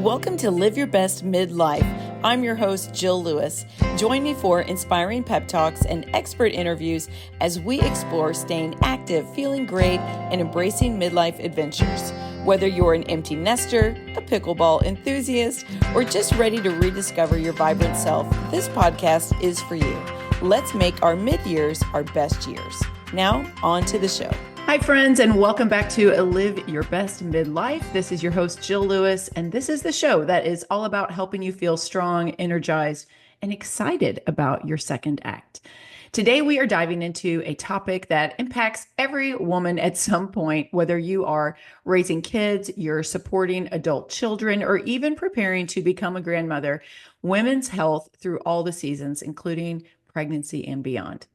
Welcome to Live Your Best Midlife. I'm your host, Jill Lewis. Join me for inspiring pep talks and expert interviews as we explore staying active, feeling great, and embracing midlife adventures. Whether you're an empty nester, a pickleball enthusiast, or just ready to rediscover your vibrant self, this podcast is for you. Let's make our mid-years our best years. Now, on to the show. Hi, friends, and welcome back to Live Your Best Midlife. This is your host, Jill Lewis, and this is the show that is all about helping you feel strong, energized, and excited about your second act. Today, we are diving into a topic that impacts every woman at some point, whether you are raising kids, you're supporting adult children, or even preparing to become a grandmother, women's health through all the seasons, including pregnancy and beyond.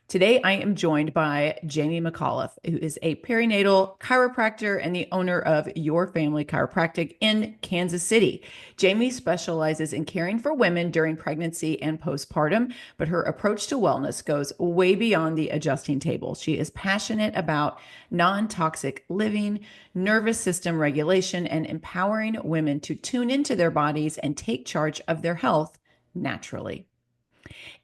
Today, I am joined by Jaime McAuliffe, who is a perinatal chiropractor and the owner of Your Family Chiropractic in Kansas City. Jaime specializes in caring for women during pregnancy and postpartum, but her approach to wellness goes way beyond the adjusting table. She is passionate about non-toxic living, nervous system regulation, and empowering women to tune into their bodies and take charge of their health naturally.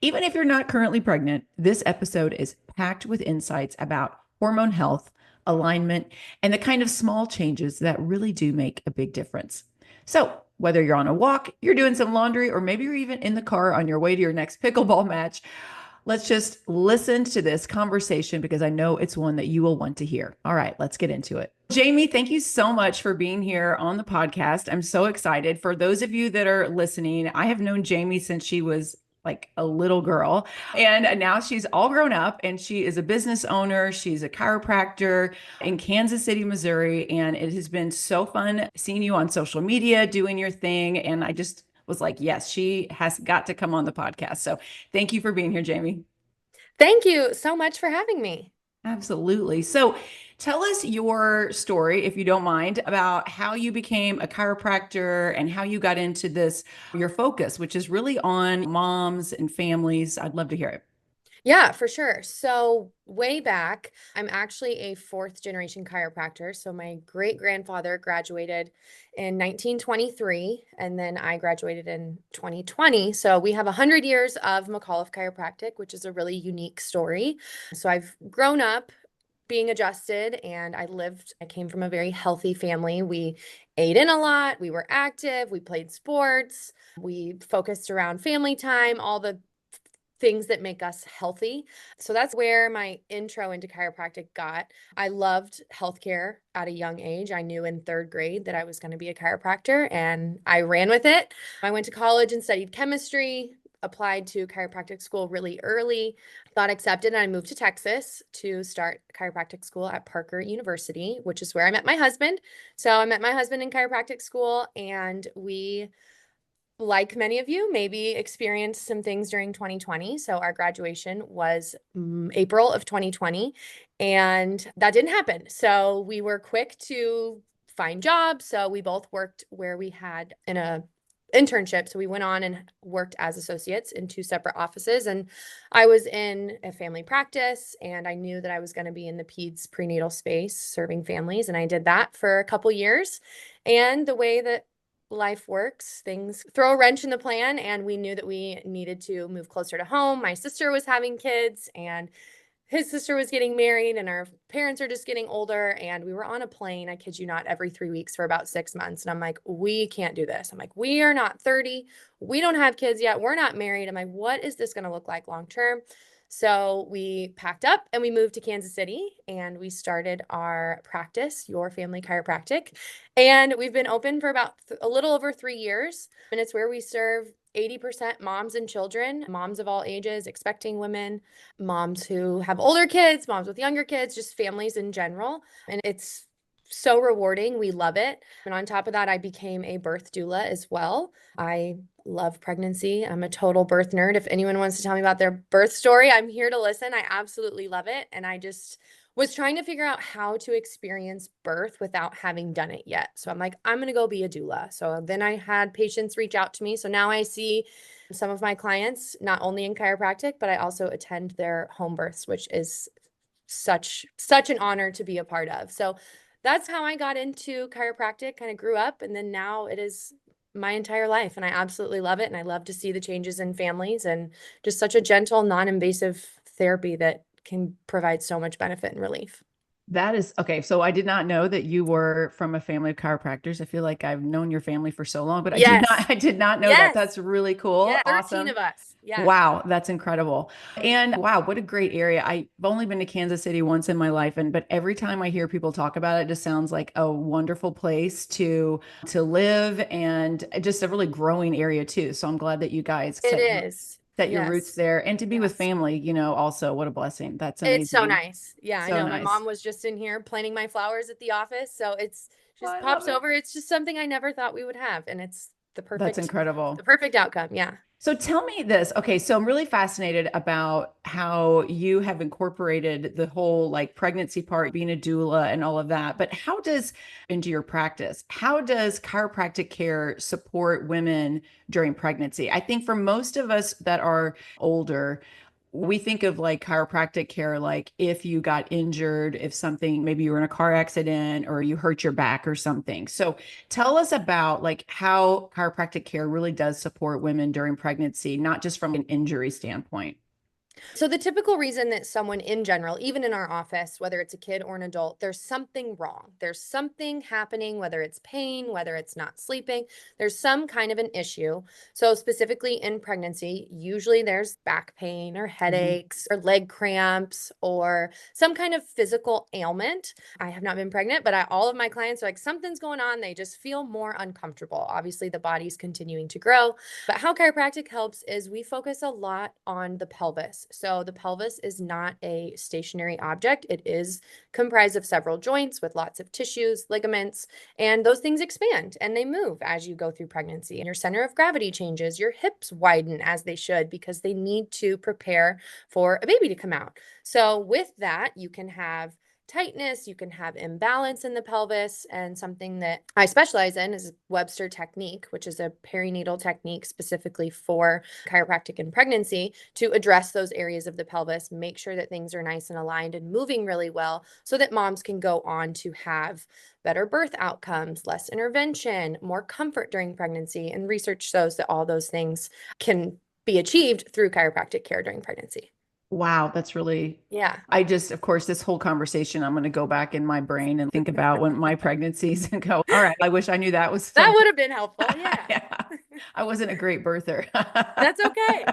Even if you're not currently pregnant, this episode is packed with insights about hormone health, alignment, and the kind of small changes that really do make a big difference. So whether you're on a walk, you're doing some laundry, or maybe you're even in the car on your way to your next pickleball match, let's just listen to this conversation because I know it's one that you will want to hear. All right, let's get into it. Jaime, thank you so much for being here on the podcast. I'm so excited. For those of you that are listening, I have known Jaime since she was like a little girl. And now she's all grown up and she is a business owner. She's a chiropractor in Kansas City, Missouri. And it has been so fun seeing you on social media, doing your thing. And I just was like, yes, she has got to come on the podcast. So thank you for being here, Jaime. Thank you so much for having me. Absolutely. So tell us your story, if you don't mind, about how you became a chiropractor and how you got into this, your focus, which is really on moms and families. I'd love to hear it. Yeah, for sure. So, way back, I'm actually a fourth generation chiropractor. So, my great grandfather graduated in 1923, and then I graduated in 2020. So, we have 100 years of McAuliffe Chiropractic, which is a really unique story. So, I've grown up being adjusted and I came from a very healthy family. We ate in a lot, we were active, we played sports, we focused around family time, all the things that make us healthy. So that's where my intro into chiropractic got. I loved healthcare at a young age. I knew in third grade that I was going to be a chiropractor and I ran with it. I went to college and studied chemistry, applied to chiropractic school really early, got accepted, and I moved to Texas to start chiropractic school at Parker University, which is where I met my husband. So I met my husband in chiropractic school, and we, like many of you, maybe experienced some things during 2020. So our graduation was April of 2020, and that didn't happen. So we were quick to find jobs. So we both worked where we had in a internship. So we went on and worked as associates in two separate offices. And I was in a family practice, and I knew that I was going to be in the peds prenatal space serving families. And I did that for a couple years. And the way that life works, things throw a wrench in the plan, and we knew that we needed to move closer to home. My sister was having kids, and his sister was getting married, and our parents are just getting older. And we were on a plane, I kid you not, every 3 weeks for about 6 months. And I'm like, we can't do this. I'm like, we are not 30. We don't have kids yet. We're not married. I'm like, what is this going to look like long term? So we packed up and we moved to Kansas City, and we started our practice, Your Family Chiropractic. And we've been open for about a little over 3 years. And it's where we serve 80% moms and children, moms of all ages, expecting women, moms who have older kids, moms with younger kids, just families in general. And it's so rewarding. We love it. And on top of that, I became a birth doula as well. I love pregnancy. I'm a total birth nerd. If anyone wants to tell me about their birth story, I'm here to listen. I absolutely love it. And I just was trying to figure out how to experience birth without having done it yet. So I'm like, I'm going to go be a doula. So then I had patients reach out to me. So now I see some of my clients, not only in chiropractic, but I also attend their home births, which is such an honor to be a part of. So that's how I got into chiropractic, kind of grew up. And then now it is my entire life, and I absolutely love it. And I love to see the changes in families, and just such a gentle, non-invasive therapy that can provide so much benefit and relief. That is okay. So I did not know that you were from a family of chiropractors. I feel like I've known your family for so long, but Yes. I did not know that. Yes. That's really cool. Yeah. 13 Awesome. of us. Yeah. Wow, that's incredible. And wow, what a great area. I've only been to Kansas City once in my life, but every time I hear people talk about it, it just sounds like a wonderful place to live and just a really growing area too. So I'm glad that you guys It is. set your roots Yes. there and to be with Yes. family, also what a blessing. That's It's so amazing. nice. Yeah, I So know. My nice. mom was just in here planting my flowers at the office, so it's Oh, just I love pops it. over. It's just something I never thought we would have, and it's That's the incredible. perfect outcome. Yeah. So tell me this. Okay, so I'm really fascinated about how you have incorporated the whole like pregnancy part, being a doula and all of that. But how does into your practice, how does chiropractic care support women during pregnancy? I think for most of us that are older, we think of like chiropractic care like if you got injured, if something, maybe you were in a car accident or you hurt your back or something. So tell us about like how chiropractic care really does support women during pregnancy, not just from an injury standpoint. So the typical reason that someone in general, even in our office, whether it's a kid or an adult, there's something wrong. There's something happening, whether it's pain, whether it's not sleeping, there's some kind of an issue. So specifically in pregnancy, usually there's back pain or Mhm. headaches or leg cramps or some kind of physical ailment. I have not been pregnant, but all of my clients are like, something's going on. They just feel more uncomfortable. Obviously, the body's continuing to grow. But how chiropractic helps is we focus a lot on the pelvis. So the pelvis is not a stationary object. It is comprised of several joints with lots of tissues, ligaments, and those things expand and they move as you go through pregnancy. And your center of gravity changes, your hips widen as they should because they need to prepare for a baby to come out. So with that, you can have tightness, you can have imbalance in the pelvis. And something that I specialize in is Webster technique, which is a perinatal technique specifically for chiropractic and pregnancy to address those areas of the pelvis, make sure that things are nice and aligned and moving really well so that moms can go on to have better birth outcomes, less intervention, more comfort during pregnancy. And research shows that all those things can be achieved through chiropractic care during pregnancy. Wow, that's really, Yeah. I just, of course, this whole conversation, I'm going to go back in my brain and think about when my pregnancies and go, all right, I wish I knew that was That something. would have been helpful. Yeah. Yeah, I wasn't a great birther. That's okay.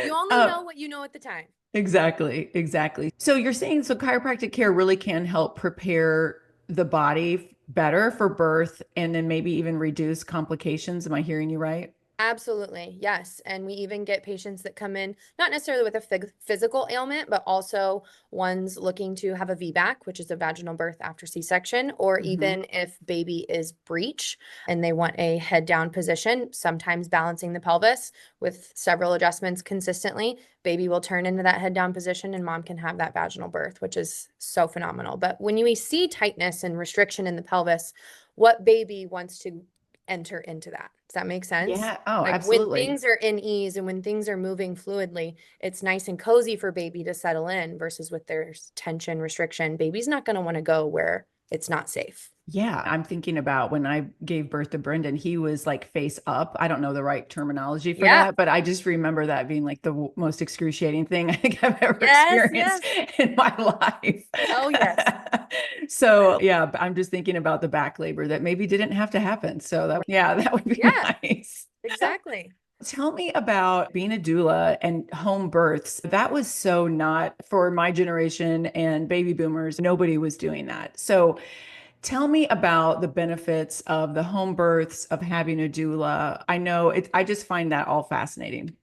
You only Uh, know what you know at the time. exactly, exactly. So you're saying so chiropractic care really can help prepare the body better for birth and then maybe even reduce complications. Am I hearing you right? Absolutely. Yes. And we even get patients that come in, not necessarily with a physical ailment, but also ones looking to have a VBAC, which is a vaginal birth after C-section, or Hmm. even if baby is breech and they want a head down position, sometimes balancing the pelvis with several adjustments consistently, baby will turn into that head down position and mom can have that vaginal birth, which is so phenomenal. But when you see tightness and restriction in the pelvis, what baby wants to enter into that? Does that make sense? Yeah. Oh, Like when absolutely. things are in ease and when things are moving fluidly, it's nice and cozy for baby to settle in versus with there's tension, restriction. Baby's not going to want to go where it's not safe. Yeah, I'm thinking about when I gave birth to Brendan, he was like face up. I don't know the right terminology for Yeah. that, but I just remember that being like the most excruciating thing I think I've ever Yes. experienced Yes. in my life. Oh, yes. So, yeah, I'm just thinking about the back labor that maybe didn't have to happen. So that, yeah, that would be Yeah, nice. exactly. Tell me about being a doula and home births. That was so not for my generation and baby boomers. Nobody was doing that. So tell me about the benefits of the home births of having a doula. I know it, I just find that all fascinating.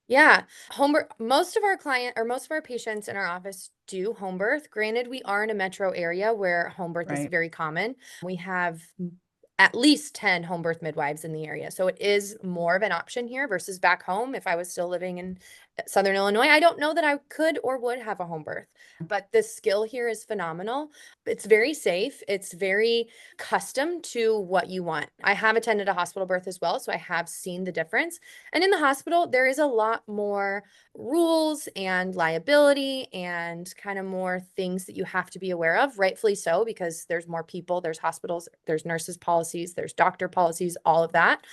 Yeah. Home birth, most of our client or most of our patients in our office do home birth. Granted, we are in a metro area where home birth is Right. very common. We have at least 10 home birth midwives in the area. So it is more of an option here versus back home. If I was still living in Southern Illinois, I don't know that I could or would have a home birth. But the skill here is phenomenal. It's very safe. It's very custom to what you want. I have attended a hospital birth as well, so I have seen the difference. And in the hospital, there is a lot more rules and liability and kind of more things that you have to be aware of, rightfully so, because there's more people, there's hospitals, there's nurses policies, there's doctor policies, all of that.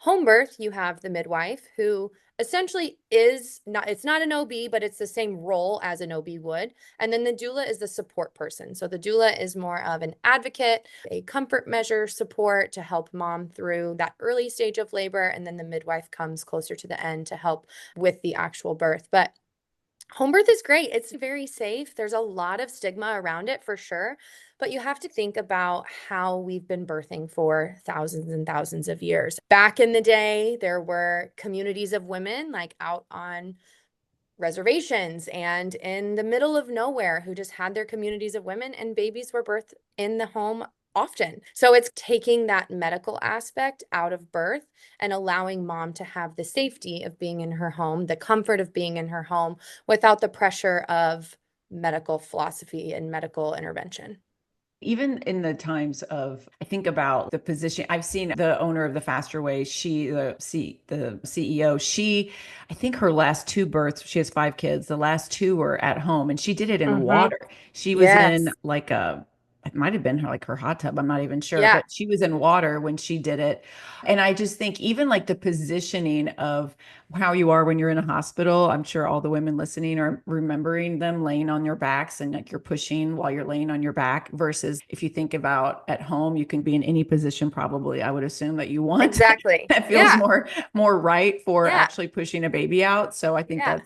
home birth, you have the midwife who essentially is not, it's not an OB, but it's the same role as an OB would. And then the doula is the support person. So the doula is more of an advocate, a comfort measure support to help mom through that early stage of labor. And then the midwife comes closer to the end to help with the actual birth. But home birth is great. It's very safe. There's a lot of stigma around it for sure, but you have to think about how we've been birthing for thousands and thousands of years. Back in the day, there were communities of women like out on reservations and in the middle of nowhere who just had their communities of women, and babies were birthed in the home often. So it's taking that medical aspect out of birth and allowing mom to have the safety of being in her home, the comfort of being in her home without the pressure of medical philosophy and medical intervention. Even in the times of, I think about the position, I've seen the owner of the Faster Way, the CEO, I think her last two births, she has 5 kids. The last two were at home and she did it in water. She was in Yes. like it might've been her hot tub. I'm not even sure, Yeah. but she was in water when she did it. And I just think even like the positioning of how you are when you're in a hospital, I'm sure all the women listening are remembering them laying on your backs and like you're pushing while you're laying on your back versus if you think about at home, you can be in any position probably, I would assume that you want. Exactly. That feels Yeah. more right for Yeah. actually pushing a baby out. So I think Yeah.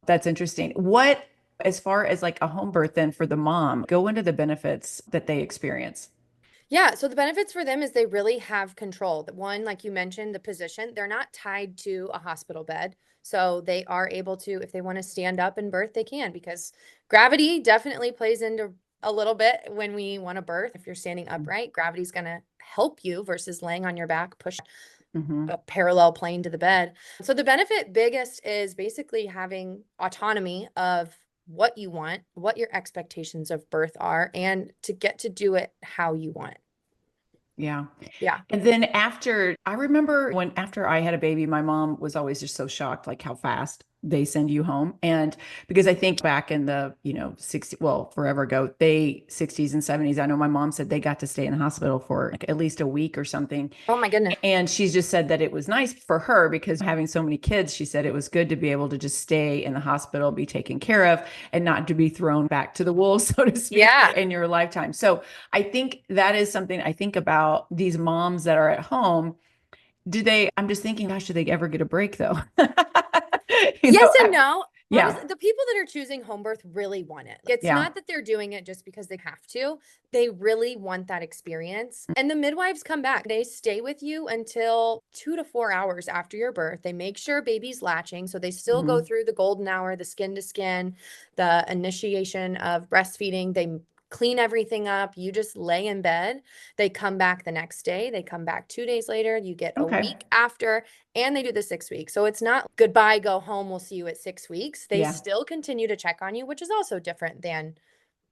that's interesting. What, as far as like a home birth, then for the mom, go into the benefits that they experience. Yeah, so the benefits for them is they really have control. The one, like you mentioned, the position, they're not tied to a hospital bed. So they are able to, if they want to stand up and birth, they can, because gravity definitely plays into a little bit when we want to birth. If you're standing upright, gravity's going to help you versus laying on your back, push Mm-hmm. a parallel plane to the bed. So the benefit biggest is basically having autonomy of what you want, what your expectations of birth are, and to get to do it how you want. Yeah. Yeah. And then I remember after I had a baby, my mom was always just so shocked, like how fast they send you home. And because I think back in the, 60, well, forever ago, 60s and 70s, I know my mom said they got to stay in the hospital for like at least a week or something. Oh my goodness. And she's just said that it was nice for her because having so many kids, she said it was good to be able to just stay in the hospital, be taken care of, and not to be thrown back to the wolves, so to speak, Yeah. in your lifetime. So I think that is something I think about these moms that are at home. I'm just thinking, gosh, do they ever get a break though? Yes and no. Yeah. Honestly, the people that are choosing home birth really want it. It's Yeah. not that they're doing it just because they have to. They really want that experience. And the midwives come back. They stay with you until 2 to 4 hours after your birth. They make sure baby's latching. So they still go Mhm. through the golden hour, the skin to skin, the initiation of breastfeeding. They clean everything up. You just lay in bed. They come back the next day. They come back 2 days later. You get a Okay. week after, and they do the 6 weeks. So it's not goodbye, go home, we'll see you at 6 weeks. They Yeah. still continue to check on you, which is also different than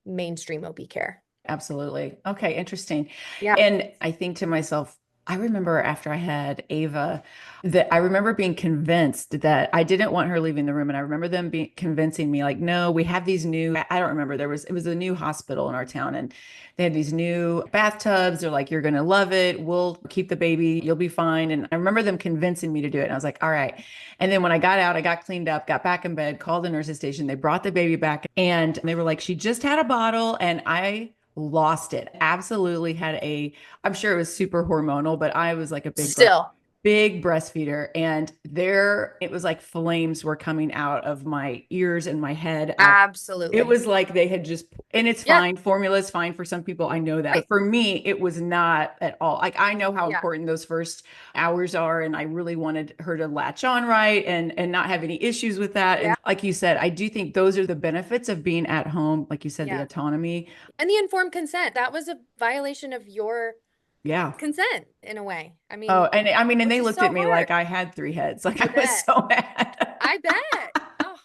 mainstream OB care. Absolutely. Okay, interesting. Yeah. And I think to myself, I remember after I had Ava, that I remember being convinced that I didn't want her leaving the room. And I remember them convincing me, like, no, we have these new, I don't remember, it was a new hospital in our town and they had these new bathtubs. They're like, you're going to love it. We'll keep the baby. You'll be fine. And I remember them convincing me to do it. And I was like, all right. And then when I got out, I got cleaned up, got back in bed, called the nurse's station. They brought the baby back and they were like, she just had a bottle. And I lost it. Absolutely I'm sure it was super hormonal, but I was like a big breastfeeder. And it was like flames were coming out of my ears and my head. Absolutely. It was like they had and it's Yeah. fine. Formula is fine for some people. I know that. Right. But for me, it was not at all. Like I know how Yeah. important those first hours are. And I really wanted her to latch on right and not have any issues with that. Yeah. And like you said, I do think those are the benefits of being at home. Like you said, the Yeah. autonomy. And the informed consent. That was a violation of your Yeah. consent in a way. I mean, Oh, and I mean, and which they is looked so at me hard. like I had 3 heads. Like I I was bet. so mad. I bet. Oh,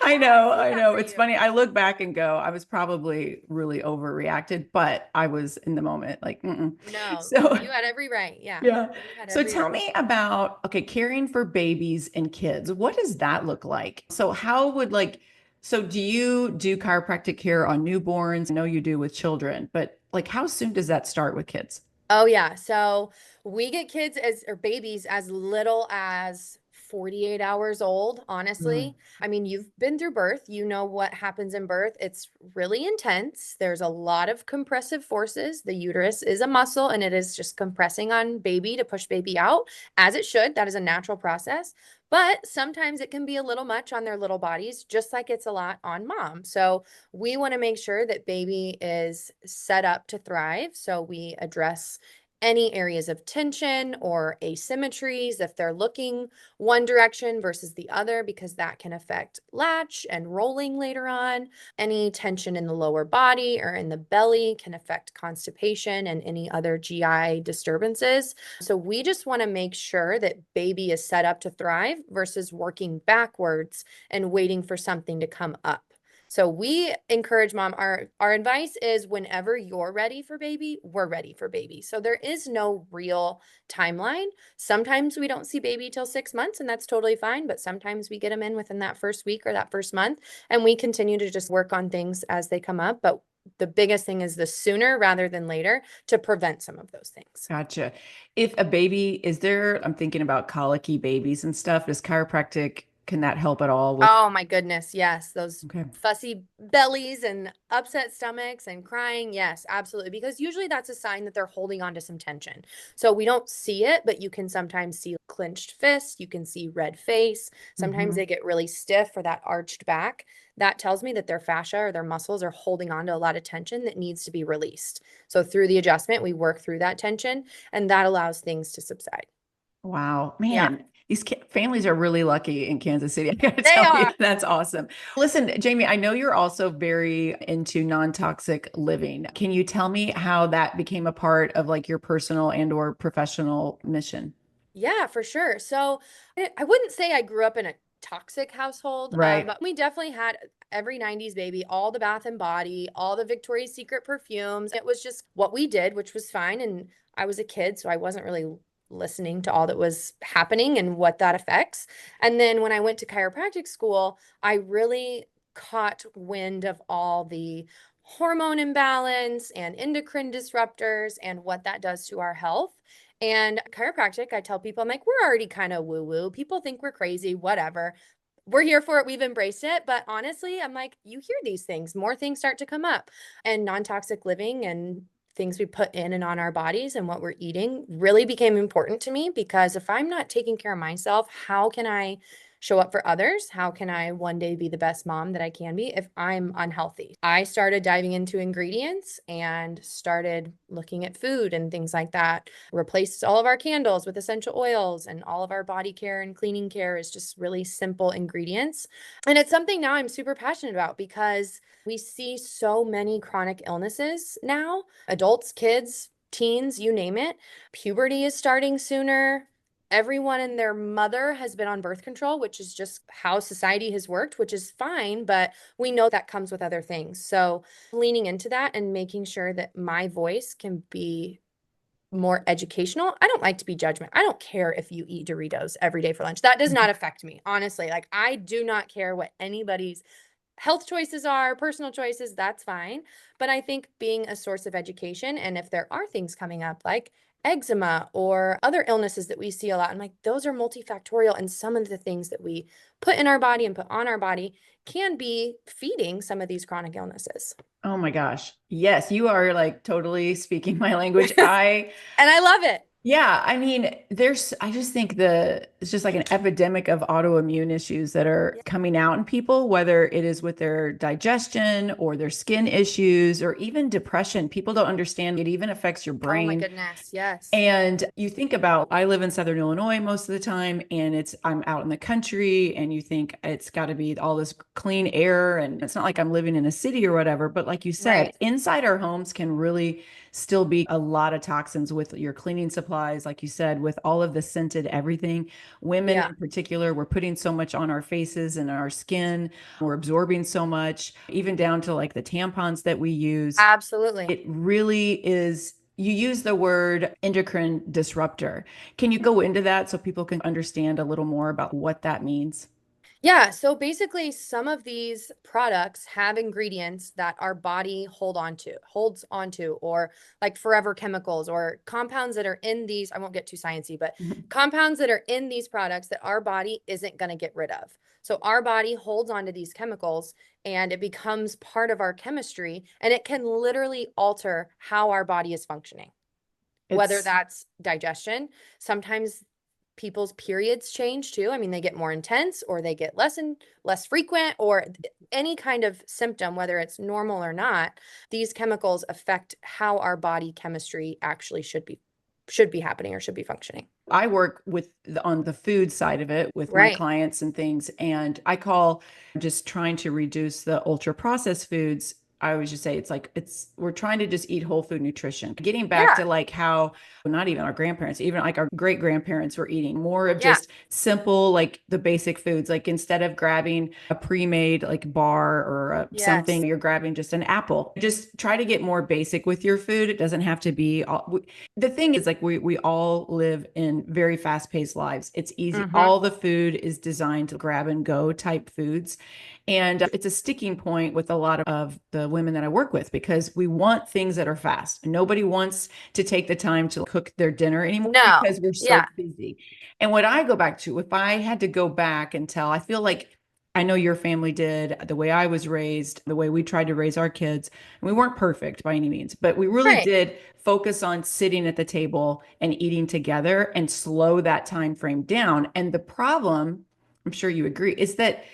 I yeah, know, I I hate that know. for It's you. funny. I look back and go, I was probably really overreacted, but I was in the moment like, mm-mm. No, So you had every right. Yeah. yeah. You had So every tell right. me about, okay, caring for babies and kids. What does that look like? So so do you do chiropractic care on newborns? I know you do with children, but like how soon does that start with kids? Oh yeah. So we get kids as or babies as little as 48 hours old, Really? honestly. I mean, you've been through birth, you know what happens in birth. It's really intense. There's a lot of compressive forces. The uterus is a muscle and it is just compressing on baby to push baby out, as it should. That is a natural process. But sometimes it can be a little much on their little bodies, just like it's a lot on mom. So we want to make sure that baby is set up to thrive. So we address any areas of tension or asymmetries if they're looking one direction versus the other, because that can affect latch and rolling later on. Any tension in the lower body or in the belly can affect constipation and any other GI disturbances. So we just want to make sure that baby is set up to thrive versus working backwards and waiting for something to come up. So we encourage mom, our advice is whenever you're ready for baby, we're ready for baby. So there is no real timeline. Sometimes we don't see baby till 6 months, and that's totally fine. But sometimes we get them in within that first week or that first month, and we continue to just work on things as they come up. But the biggest thing is the sooner rather than later to prevent some of those things. Gotcha. If a baby is there, I'm thinking about colicky babies and stuff. Does chiropractic, can that help at all with? Oh my goodness, yes. Those Okay. fussy bellies and upset stomachs and crying. Yes, absolutely. Because usually that's a sign that they're holding on to some tension. So we don't see it, but you can sometimes see clenched fists. You can see red face. Sometimes Mhm. they get really stiff or that arched back. That tells me that their fascia or their muscles are holding on to a lot of tension that needs to be released. So through the adjustment, we work through that tension and that allows things to subside. Wow, Yeah, man, these families are really lucky in Kansas City. I gotta they tell you, are. that's awesome. Listen, Jamie, I know you're also very into non-toxic living. Can you tell me how that became a part of like your personal and or professional mission? Yeah, for sure. So I wouldn't say I grew up in a toxic household, Right. but we definitely had every 90s baby, all the Bath and Body, all the Victoria's Secret perfumes. It was just what we did, which was fine. And I was a kid, so I wasn't really listening to all that was happening and what that affects. And then when I went to chiropractic school, I really caught wind of all the hormone imbalance and endocrine disruptors and what that does to our health. And chiropractic, I tell people, I'm like, we're already kind of woo woo. People think we're crazy, whatever. We're here for it. We've embraced it. But honestly, I'm like, you hear these things, more things start to come up. And non toxic living and things we put in and on our bodies and what we're eating really became important to me because if I'm not taking care of myself, how can I show up for others? How can I one day be the best mom that I can be if I'm unhealthy? I started diving into ingredients and started looking at food and things like that. Replaced all of our candles with essential oils, and all of our body care and cleaning care is just really simple ingredients. And it's something now I'm super passionate about because we see so many chronic illnesses now, adults, kids, teens, you name it. Puberty is starting sooner. Everyone and their mother has been on birth control, which is just how society has worked, which is fine, but we know that comes with other things. So, leaning into that and making sure that my voice can be more educational. I don't like to be judgment. I don't care if you eat Doritos every day for lunch. That does not affect me, honestly. Like, I do not care what anybody's health choices are, personal choices, that's fine. But I think being a source of education, and if there are things coming up like eczema or other illnesses that we see a lot, I'm like, those are multifactorial. And some of the things that we put in our body and put on our body can be feeding some of these chronic illnesses. Oh my gosh. Yes, you are like totally speaking my language. And I love it. Yeah, I mean, I just think it's just like an epidemic of autoimmune issues that are Yeah. coming out in people, whether it is with their digestion or their skin issues or even depression. People don't understand it even affects your Oh my brain. goodness. Yes. And you think about, I live in Southern Illinois most of the time, and I'm out in the country, and you think it's got to be all this clean air. And it's not like I'm living in a city or whatever. But like you said, Right. inside our homes can really still be a lot of toxins with your cleaning supplies, like you said, with all of the scented everything. Women Yeah. in particular, we're putting so much on our faces and our skin. We're absorbing so much, even down to like the tampons that we use. Absolutely. It really is. You use the word endocrine disruptor. Can you go into that so people can understand a little more about what that means? Yeah, so basically some of these products have ingredients that our body holds onto, or like forever chemicals or compounds that are in these, I won't get too sciencey, but Mhm. compounds that are in these products that our body isn't going to get rid of. So our body holds onto these chemicals and it becomes part of our chemistry, and it can literally alter how our body is functioning, whether It's that's digestion. Sometimes people's periods change too. I mean, they get more intense or they get less frequent, or any kind of symptom, whether it's normal or not. These chemicals affect how our body chemistry actually should be happening or should be functioning. I work with on the food side of it with my Right. clients and things, and I call just trying to reduce the ultra processed foods. I always just say it's like we're trying to just eat whole food nutrition. Getting back Yeah. to like how not even our grandparents, even like our great grandparents were eating more of Yeah. just simple, like the basic foods. Like instead of grabbing a pre-made like bar or something, Yes. you're grabbing just an apple. Just try to get more basic with your food. It doesn't have to be all, the thing is like we all live in very fast-paced lives. It's easy. Mm-hmm. All the food is designed to grab and go type foods. And it's a sticking point with a lot of the women that I work with because we want things that are fast. Nobody wants to take the time to cook their dinner anymore No. because we're so Yeah. busy. And what I go back to, if I had to go back and tell, I feel like I know your family did, the way I was raised, the way we tried to raise our kids. And we weren't perfect by any means, but we really Right. did focus on sitting at the table and eating together and slow that time frame down. And the problem, I'm sure you agree, is that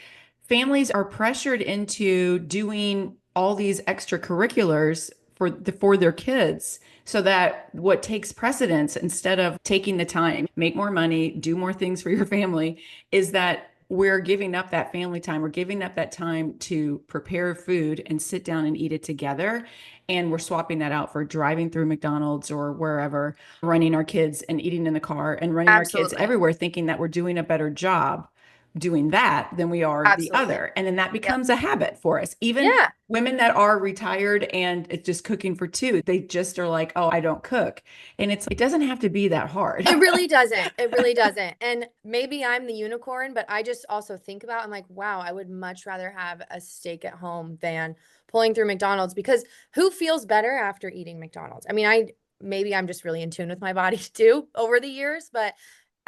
families are pressured into doing all these extracurriculars for their kids so that what takes precedence instead of taking the time make more money do more things for your family is that we're giving up that family time. We're giving up that time to prepare food and sit down and eat it together. And we're swapping that out for driving through McDonald's or wherever, running our kids and eating in the car and running our kids Absolutely. everywhere, thinking that we're doing a better job doing that than we are the Absolutely. other. And then that Yep. becomes a habit for us. Even Yeah. women that are retired and it's just cooking for two, they just are like, oh, I don't cook. And it doesn't have to be that hard. It really doesn't. It really doesn't. And maybe I'm the unicorn, but I just also think about, I'm like, wow, I would much rather have a steak at home than pulling through McDonald's, because who feels better after eating McDonald's? I mean, maybe I'm just really in tune with my body too over the years, but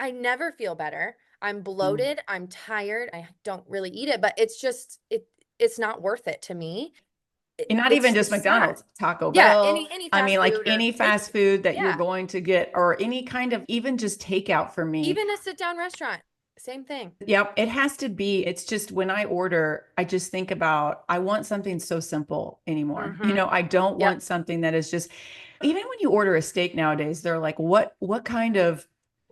I never feel better. I'm Mm. bloated, I'm tired, I don't really eat it, but it's not worth it to me. And not even It's just just not. McDonald's, Taco Yeah, Bell. any I mean, fast like food or any fast takeout. food that you're Yeah. going to get, or any kind of even just takeout for me. Even a sit down restaurant, same thing. Yep, it has to be. It's just when I order, I just think about, I want something so simple anymore. Mm-hmm. I don't Yep. want something that is just, even when you order a steak nowadays, they're like, what kind of,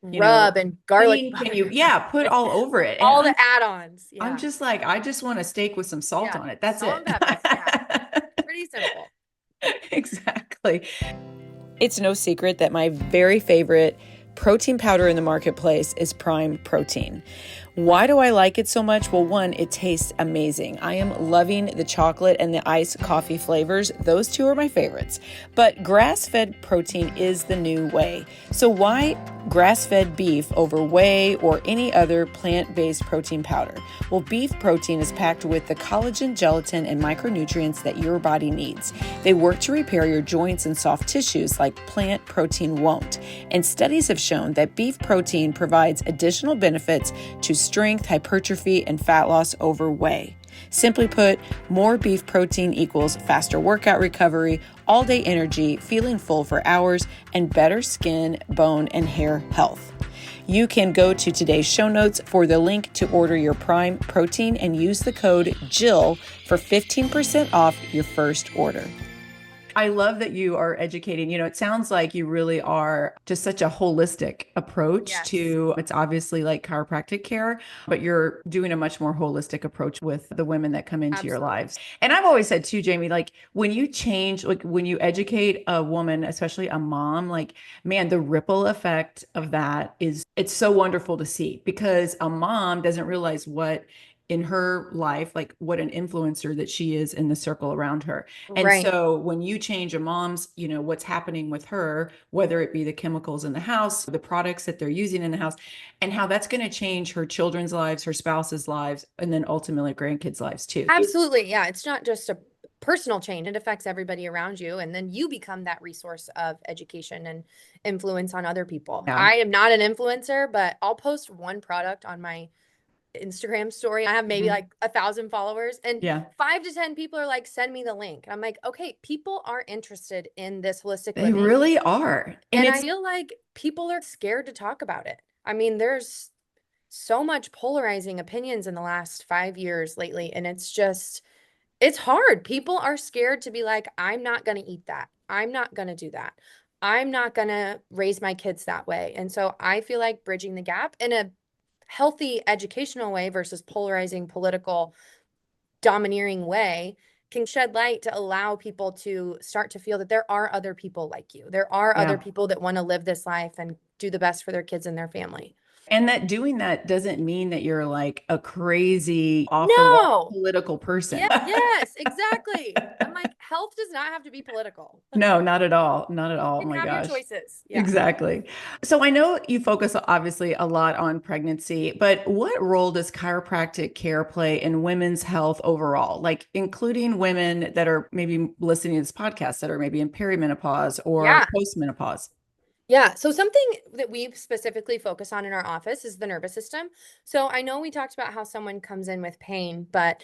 Rub and garlic thing can you, butter. yeah, put all over it. And All the add-ons. I'm Yeah. just like, I just want a steak with some salt Yeah. on it. That's Salt it. and pepper. Yeah. Pretty simple. Exactly. It's no secret that my very favorite protein powder in the marketplace is Prime Protein. Why do I like it so much? Well, one, it tastes amazing. I am loving the chocolate and the iced coffee flavors. Those two are my favorites. But grass-fed protein is the new way. So why grass-fed beef over whey or any other plant-based protein powder? Well, beef protein is packed with the collagen, gelatin, and micronutrients that your body needs. They work to repair your joints and soft tissues like plant protein won't. And studies have shown that beef protein provides additional benefits to strength, hypertrophy, and fat loss over whey. Simply put, more beef protein equals faster workout recovery, all-day energy, feeling full for hours, and better skin, bone, and hair health. You can go to today's show notes for the link to order your Prime Protein and use the code JILL for 15% off your first order. I love that you are educating. It sounds like you really are just such a holistic approach Yes. to it's obviously like chiropractic care, but you're doing a much more holistic approach with the women that come into your Absolutely. lives. And I've always said too, Jamie, like when you change, like when you educate a woman, especially a mom, like man, the ripple effect of that it's so wonderful to see because a mom doesn't realize what in her life, like what an influencer that she is in the circle around her. And Right. so when you change a mom's, what's happening with her, whether it be the chemicals in the house, the products that they're using in the house, and how that's going to change her children's lives, her spouse's lives, and then ultimately grandkids' lives too. Absolutely. Yeah. It's not just a personal change, it affects everybody around you. And then you become that resource of education and influence on other people. Yeah. I am not an influencer, but I'll post one product on my Instagram story. I have maybe like 1,000 followers, and Yeah. 5 to 10 people are like, send me the link. I'm like, okay, people are interested in this holistic They living. really are. And I feel like people are scared to talk about it. I mean, there's so much polarizing opinions in the last 5 years lately, and it's hard. People are scared to be like, I'm not going to eat that. I'm not going to do that. I'm not going to raise my kids that way. And so I feel like bridging the gap in a healthy educational way versus polarizing political domineering way can shed light to allow people to start to feel that there are other people like you. There are other people that want to live this life and do the best for their kids and their family. And that doing that doesn't mean that you're like a crazy off the wall No. political person. Yes, exactly. I'm like, health does not have to be political. No, not at all. Not at all. Oh You can my have your gosh. choices. Yeah. Exactly. So I know you focus obviously a lot on pregnancy, but what role does chiropractic care play in women's health overall? Like including women that are maybe listening to this podcast that are maybe in perimenopause or Yeah. postmenopause. Yeah. So something that we specifically focus on in our office is the nervous system. So I know we talked about how someone comes in with pain, but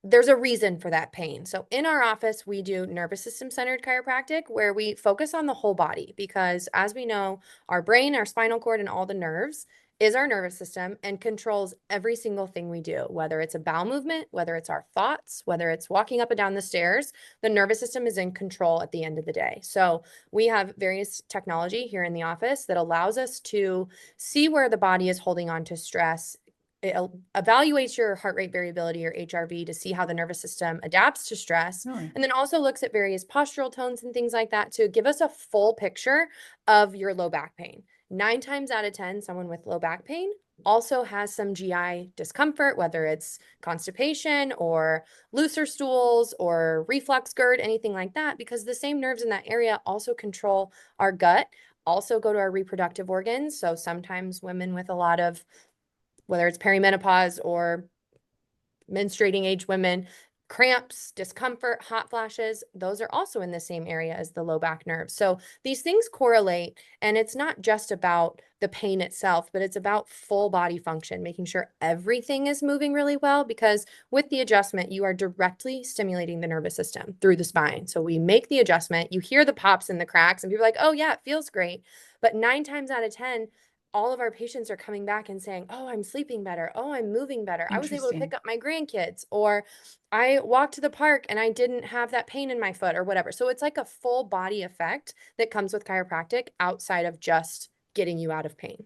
there's a reason for that pain. So in our office, we do nervous system centered chiropractic where we focus on the whole body because as we know, our brain, our spinal cord, and all the nerves is our nervous system and controls every single thing we do, whether it's a bowel movement, whether it's our thoughts, whether it's walking up and down the stairs, the nervous system is in control at the end of the day. So we have various technology here in the office that allows us to see where the body is holding on to stress. It evaluates your heart rate variability or HRV to see how the nervous system adapts to stress. Really? And then also looks at various postural tones and things like that to give us a full picture of your low back pain. 9 times out of 10, someone with low back pain also has some GI discomfort, whether it's constipation or looser stools or reflux GERD, anything like that, because the same nerves in that area also control our gut, also go to our reproductive organs. So sometimes women with a lot of whether it's perimenopause or menstruating age women, cramps, discomfort, hot flashes, those are also in the same area as the low back nerve. So these things correlate, and it's not just about the pain itself, but it's about full body function, making sure everything is moving really well, because with the adjustment, you are directly stimulating the nervous system through the spine. So we make the adjustment, you hear the pops and the cracks, and people are like, oh yeah, it feels great. But 9 times out of 10, all of our patients are coming back and saying, oh, I'm sleeping better. Oh, I'm moving better. I was able to pick up my grandkids, or I walked to the park and I didn't have that pain in my foot or whatever. So it's like a full body effect that comes with chiropractic outside of just getting you out of pain.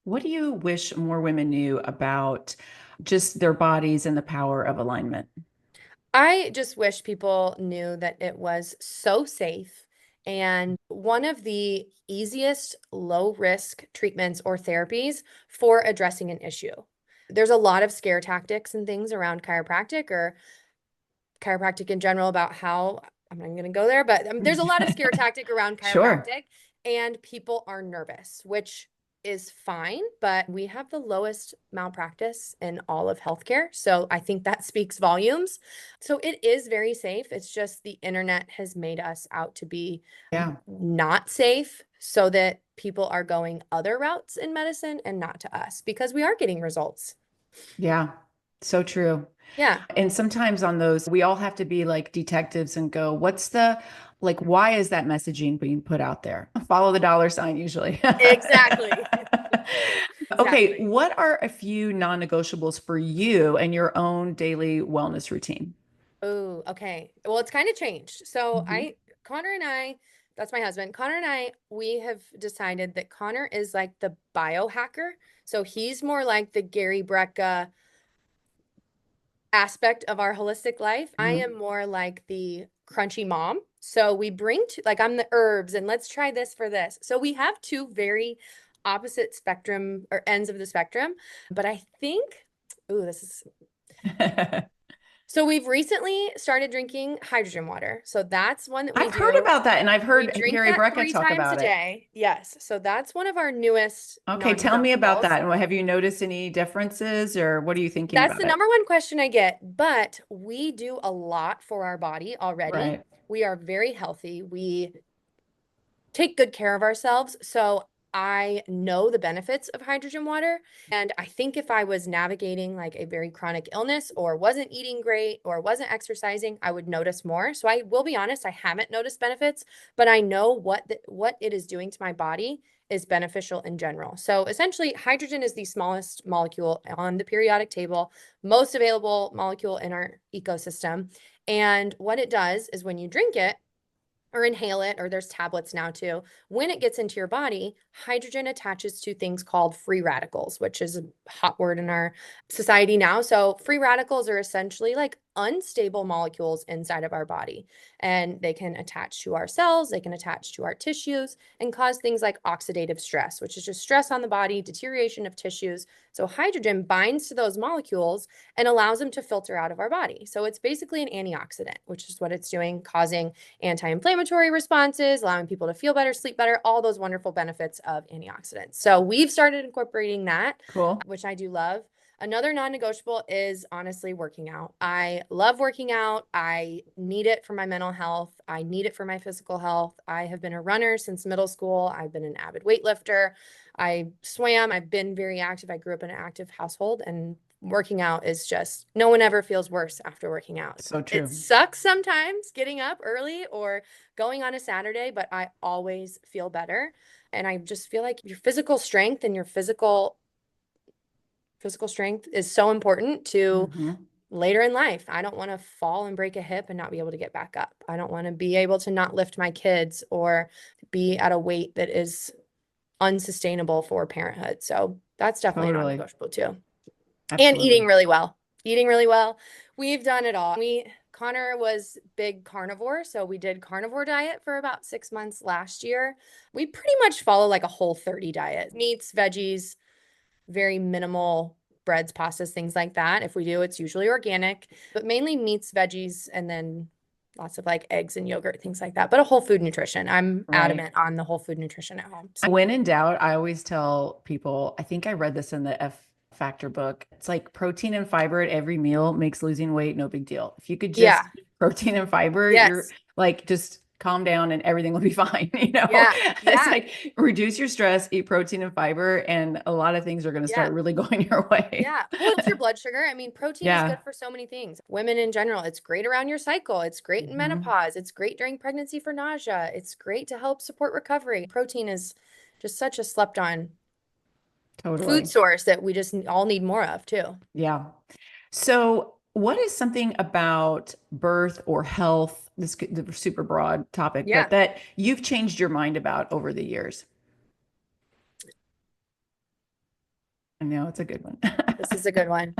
What do you wish more women knew about just their bodies and the power of alignment? I just wish people knew that it was so safe and one of the easiest low risk treatments or therapies for addressing an issue. There's a lot of scare tactics and things around chiropractic or chiropractic in general about how I'm not going to go there, but there's a lot of scare tactic around Sure. chiropractic and people are nervous, which is fine, but we have the lowest malpractice in all of healthcare. So I think that speaks volumes. So it is very safe. It's just the internet has made us out to be Yeah. not safe so that people are going other routes in medicine and not to us because we are getting results. Yeah. So true. Yeah. And sometimes on those, we all have to be like detectives and go, why is that messaging being put out there? Follow the dollar sign usually. Exactly. Okay. Exactly. What are a few non-negotiables for you and your own daily wellness routine? Oh, okay. Well, it's kind of changed. So Mhm. Connor and I, that's my husband. Connor and I, we have decided that Connor is like the biohacker. So he's more like the Gary Brecka aspect of our holistic life. I Mhm. am more like the crunchy mom. So we bring to like I'm the herbs and let's try this for this. So we have two very opposite spectrum or ends of the spectrum, but I think ooh, this is So we've recently started drinking hydrogen water. So that's one that we I've heard do. about that, and I've We heard drink Gary that Brecka 3 talk times a about it. day. Yes. So that's one of our newest Okay, tell me about non-negotiables. that. And have you noticed any differences, or what are you thinking That's the about it? number one question I get, but we do a lot for our body already. Right. We are very healthy. We take good care of ourselves. So I know the benefits of hydrogen water. And I think if I was navigating like a very chronic illness or wasn't eating great or wasn't exercising, I would notice more. So I will be honest, I haven't noticed benefits, but I know what it is doing to my body is beneficial in general. So essentially, hydrogen is the smallest molecule on the periodic table, most available molecule in our ecosystem. And what it does is when you drink it, or inhale it, or there's tablets now too. When it gets into your body, hydrogen attaches to things called free radicals, which is a hot word in our society now. So, free radicals are essentially like unstable molecules inside of our body, and they can attach to our cells, they can attach to our tissues, and cause things like oxidative stress, which is just stress on the body, deterioration of tissues. So, hydrogen binds to those molecules and allows them to filter out of our body. So, it's basically an antioxidant, which is what it's doing, causing anti-inflammatory responses, allowing people to feel better, sleep better, all those wonderful benefits of antioxidants. So we've started incorporating that, Cool. which I do love. Another non-negotiable is honestly working out. I love working out. I need it for my mental health. I need it for my physical health. I have been a runner since middle school. I've been an avid weightlifter. I swam. I've been very active. I grew up in an active household, and working out is just, no one ever feels worse after working out. So It true. sucks sometimes getting up early or going on a Saturday, but I always feel better. And I just feel like your physical strength and your physical strength is so important to Mhm. later in life. I don't want to fall and break a hip and not be able to get back up. I don't want to be able to not lift my kids or be at a weight that is unsustainable for parenthood. So that's definitely Totally. non-negotiable too. And eating Absolutely. really well. Eating really well. We've done it all. Connor was big carnivore, so we did carnivore diet for about 6 months last year. We pretty much follow like a Whole30 diet. Meats, veggies, very minimal breads, pastas, things like that. If we do, it's usually organic, but mainly meats, veggies, and then lots of like eggs and yogurt, things like that. But a whole food nutrition. I'm Right. adamant on the whole food nutrition at home. So, When in doubt, I always tell people, I think I read this in the F Factor book. It's like protein and fiber at every meal makes losing weight no big deal. If you could yeah. just eat protein and fiber, you're Yes. like, just calm down and everything will be fine. Yeah. It's Yeah. like reduce your stress, eat protein and fiber, and a lot of things are going to Yeah. start really going your way. Yeah. Well, it's your blood sugar. I mean, protein is good Yeah. for so many things. Women in general, it's great around your cycle. It's great in Mhm. menopause. It's great during pregnancy for nausea. It's great to help support recovery. Protein is just such a slept on food Totally. source that we just all need more of too. Yeah. So, what is something about birth or health, the super broad topic, but Yeah, that you've changed your mind about over the years? I know it's a good one. this is a good one.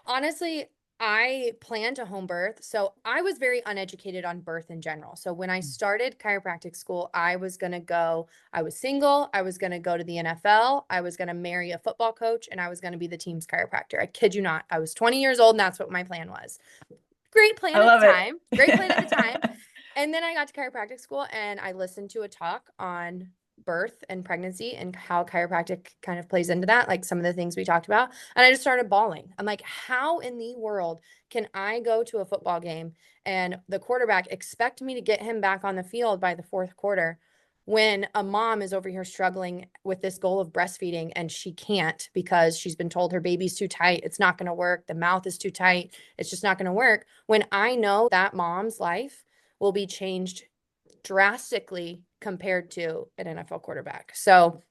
Honestly, I plan to home birth. So I was very uneducated on birth in general. So when I started chiropractic school, I was going to go, I was single, I was going to go to the NFL, I was going to marry a football coach, and I was going to be the team's chiropractor. I kid you not. I was 20 years old, and that's what my plan was. Great I plan at love the it. time. Great plan at the time. And then I got to chiropractic school and I listened to a talk on birth and pregnancy and how chiropractic kind of plays into that, like some of the things we talked about. And I just started bawling. I'm like, how in the world can I go to a football game and the quarterback expect me to get him back on the field by the fourth quarter when a mom is over here struggling with this goal of breastfeeding and she can't because she's been told her baby's too tight, it's not going to work, the mouth is too tight, it's just not going to work, when I know that mom's life will be changed drastically compared to an NFL quarterback. So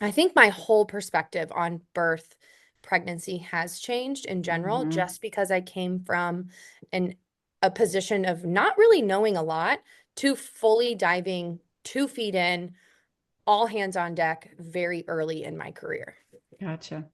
I think my whole perspective on birth, pregnancy has changed in general, Mhm. just because I came from an a position of not really knowing a lot to fully diving 2 feet in, all hands on deck very early in my career. Gotcha.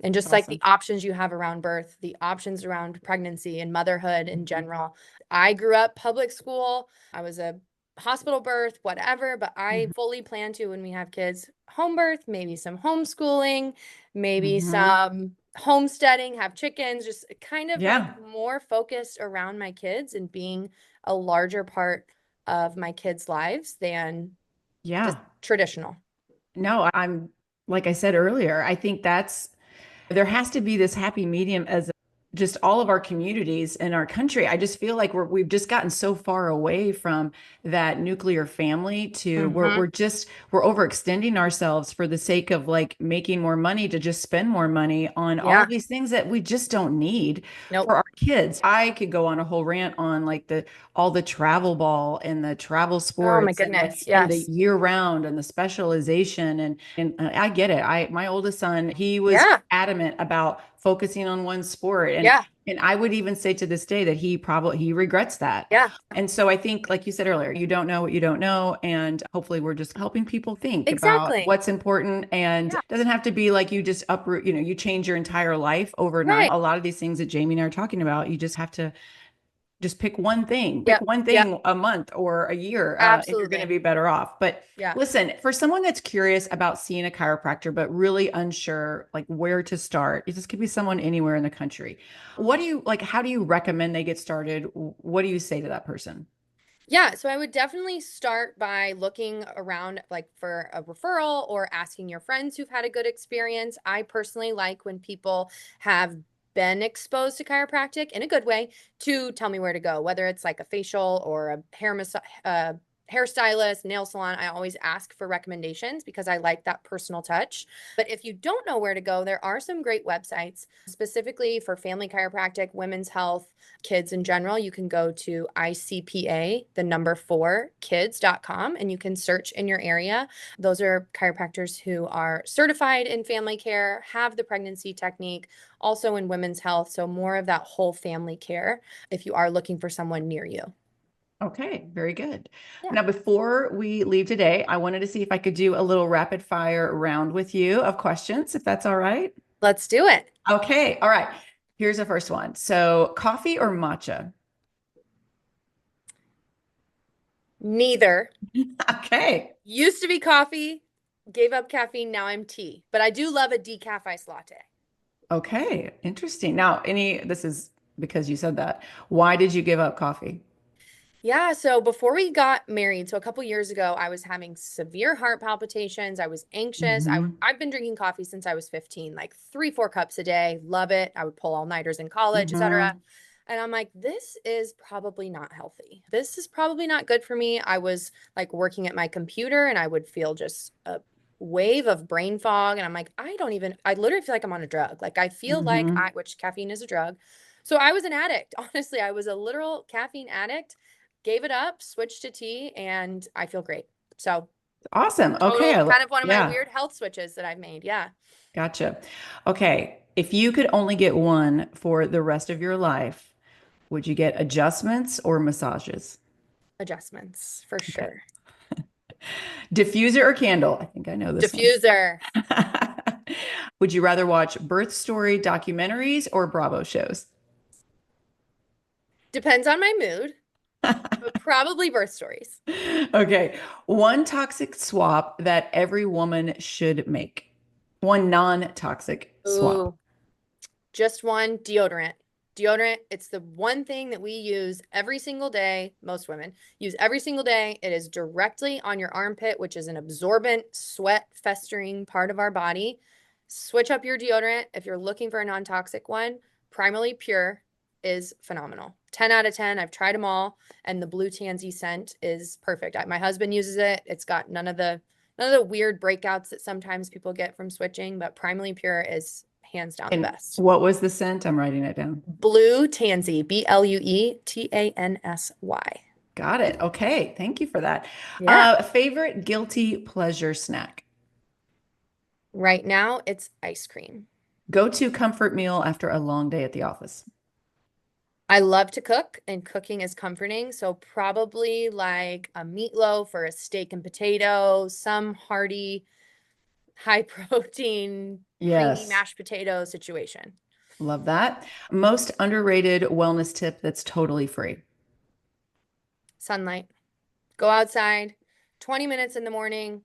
And That's just like the awesome. options you have around birth, the options around pregnancy and motherhood in Mhm. general. I grew up public school. I was a hospital birth, whatever, but I Mhm. fully plan to, when we have kids, home birth, maybe some homeschooling, maybe Mhm. some homesteading, have chickens, just kind of like Yeah. more focused around my kids and being a larger part of my kids' lives than just Yeah. traditional. No, I'm like I said earlier, I think there has to be this happy medium as just all of our communities in our country. I just feel like we've just gotten so far away from that nuclear family to Hmm. we're overextending ourselves for the sake of like making more money to just spend more money on all Yeah. these things that we just don't need Nope. for our kids. I could go on a whole rant on like the all the travel ball and the travel Oh my sports goodness. and the Yes. year round and the specialization and I get it. My oldest son, he was Yeah. adamant about focusing on one sport Yeah. and I would even say to this day that he regrets that. Yeah. And so I think, like you said earlier, you don't know what you don't know. And hopefully we're just helping people think about Exactly. what's important and Yeah. it doesn't have to be like you just uproot, you change your entire life overnight. Right. A lot of these things that Jamie and I are talking about, you just have to just pick Yep. one Yeah. thing a month or a year, and you're going to Absolutely. be better off. But Yeah. listen, for someone that's curious about seeing a chiropractor, but really unsure like where to start, this could be someone anywhere in the country. What do you like? How do you recommend they get started? What do you say to that person? Yeah, so I would definitely start by looking around like for a referral or asking your friends who've had a good experience. I personally like when people have been exposed to chiropractic in a good way to tell me where to go, whether it's like a facial or a hairstylist, nail salon. I always ask for recommendations because I like that personal touch. But if you don't know where to go, there are some great websites specifically for family chiropractic, women's health, kids in general. You can go to ICPA, the number 4 kids.com, and you can search in your area. Those are chiropractors who are certified in family care, have the pregnancy technique, also in women's health. So more of that whole family care if you are looking for someone near you. Okay, very good. Yeah, Now, before we leave today, I wanted to see if I could do a little rapid fire round with you of questions, if that's all right. let's do it. Okay, all right. Here's the first one. So, coffee or matcha? Neither. Okay. Used to be coffee, gave up caffeine, now I'm tea. But I do love a decaf iced latte. Okay, interesting. Now, this is because you said that. Why did you give up coffee? Yeah, so before we got married, so a couple years ago, I was having severe heart palpitations. I was anxious. Hmm. I've been drinking coffee since I was 15, like 3, 4 cups a day. Love it. I would pull all-nighters in college, etc. Hmm. And I'm like, this is probably not healthy. This is probably not good for me. I was like working at my computer and I would feel just a wave of brain fog. And I'm like, I literally feel like I'm on a drug. Like I feel like Hmm. which caffeine is a drug. So I was an addict. Honestly, I was a literal caffeine addict, gave it up, switched to tea, and I feel great. So Awesome. Okay. total kind of one of my Yeah, weird health switches that I've made. Yeah. gotcha. Okay. If you could only get one for the rest of your life, would you get adjustments or massages? Adjustments for Okay. sure. Diffuser or candle? I think I know this one. Diffuser. Would you rather watch birth story documentaries or Bravo shows? Depends on my mood, but probably birth stories. Okay. One toxic swap that every woman should make. One non-toxic swap. Ooh, just one deodorant. Deodorant, it's the one thing that we use every single day. Most women use every single day. It is directly on your armpit, which is an absorbent, sweat festering part of our body. Switch up your deodorant if you're looking for a non toxic one. Primarily Pure is phenomenal. 10 out of 10. I've tried them all, and the blue tansy scent is perfect. My husband uses it. It's got none of the weird breakouts that sometimes people get from switching, but Primarily Pure is hands down the And best. what was the scent? I'm writing it down. Blue tansy, BLUETANSY. Got it. Okay. Thank you for that. Yeah. Favorite guilty pleasure snack. Right now, it's ice cream. Go-to comfort meal after a long day at the office. I love to cook, and cooking is comforting. So, probably like a meatloaf or a steak and potato, some hearty, high protein, creamy Yes. mashed potato situation. Love that. Most underrated wellness tip that's totally free. Sunlight. Go outside, 20 minutes in the morning,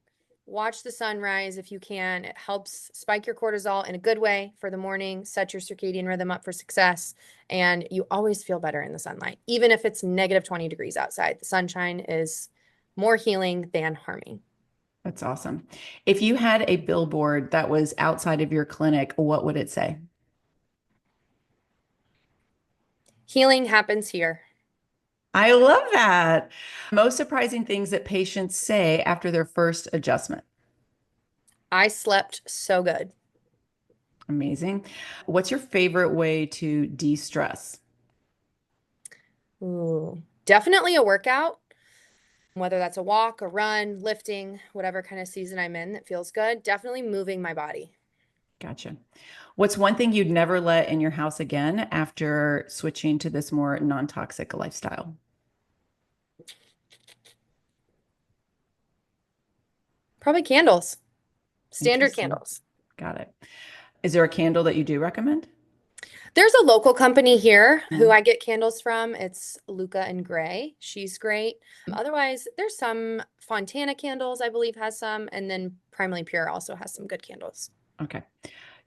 watch the sunrise if you can. It helps spike your cortisol in a good way for the morning, set your circadian rhythm up for success, and you always feel better in the sunlight. Even if it's negative 20 degrees outside, the sunshine is more healing than harming. That's awesome. If you had a billboard that was outside of your clinic, what would it say? Healing happens here. I love that. Most surprising things that patients say after their first adjustment. I slept so good. Amazing. What's your favorite way to de-stress? Ooh, definitely a workout, whether that's a walk, a run, lifting, whatever kind of season I'm in that feels good. Definitely moving my body. Gotcha. What's one thing you'd never let in your house again after switching to this more non-toxic lifestyle? Probably candles, standard Interesting. candles. Got it. Is there a candle that you do recommend? There's a local company here who Mhm. I get candles from. It's Luca and Gray. She's great. Otherwise, there's some Fontana candles, I believe has some, and then Primarily Pure also has some good candles. Okay.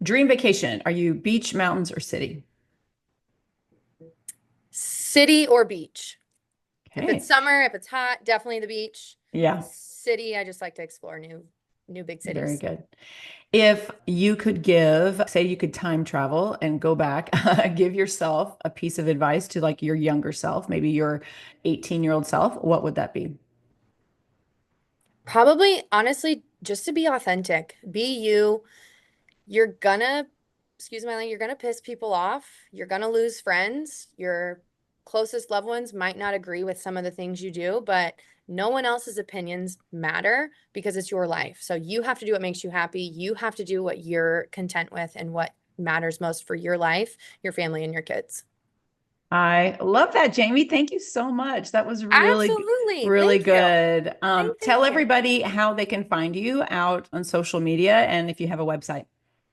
Dream vacation. Are you beach, mountains, or city? City or beach. If Okay. it's summer, if it's hot, definitely the beach. Yeah, City, I just like to explore new big very cities. good. If you could give, say you could time travel and go back, give yourself a piece of advice to like your younger self, maybe your 18-year-old self, what would that be? Probably, honestly, just to be authentic, be you. You're gonna, excuse my language, you're gonna piss people off. You're gonna lose friends. Your closest loved ones might not agree with some of the things you do, but no one else's opinions matter because it's your life. So you have to do what makes you happy. You have to do what you're content with and what matters most for your life, your family, and your kids. I love that, Jamie. Thank you so much. That was Absolutely. really Thank you. good. Tell Thank you. everybody how they can find you out on social media and if you have a website.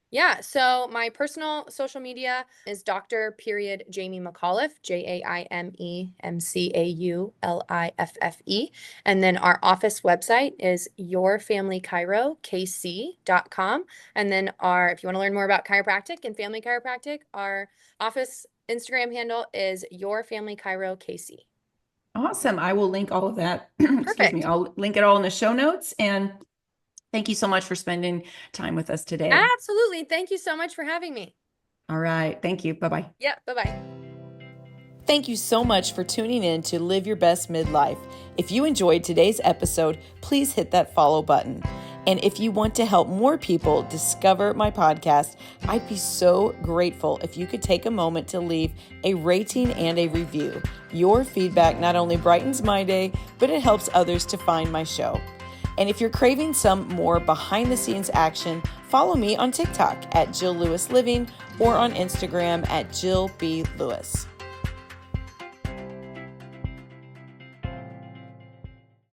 Yeah, so my personal social media is Dr. period Jaime McAuliffe, JaimemCaulife. And then our office website is yourfamilychirokc.com. And then if you want to learn more about chiropractic and family chiropractic, our office Instagram handle is yourfamilychirokc. Awesome. I will link all of that. Excuse me. Perfect. I'll link it all in the show notes. And thank you so much for spending time with us today. Absolutely. Thank you so much for having me. All right. Thank you. Bye-bye. Yep. Bye-bye. Thank you so much for tuning in to Live Your Best Midlife. If you enjoyed today's episode, please hit that follow button. And if you want to help more people discover my podcast, I'd be so grateful if you could take a moment to leave a rating and a review. Your feedback not only brightens my day, but it helps others to find my show. And if you're craving some more behind the scenes action, follow me on TikTok at Jill Lewis Living or on Instagram at Jill B. Lewis.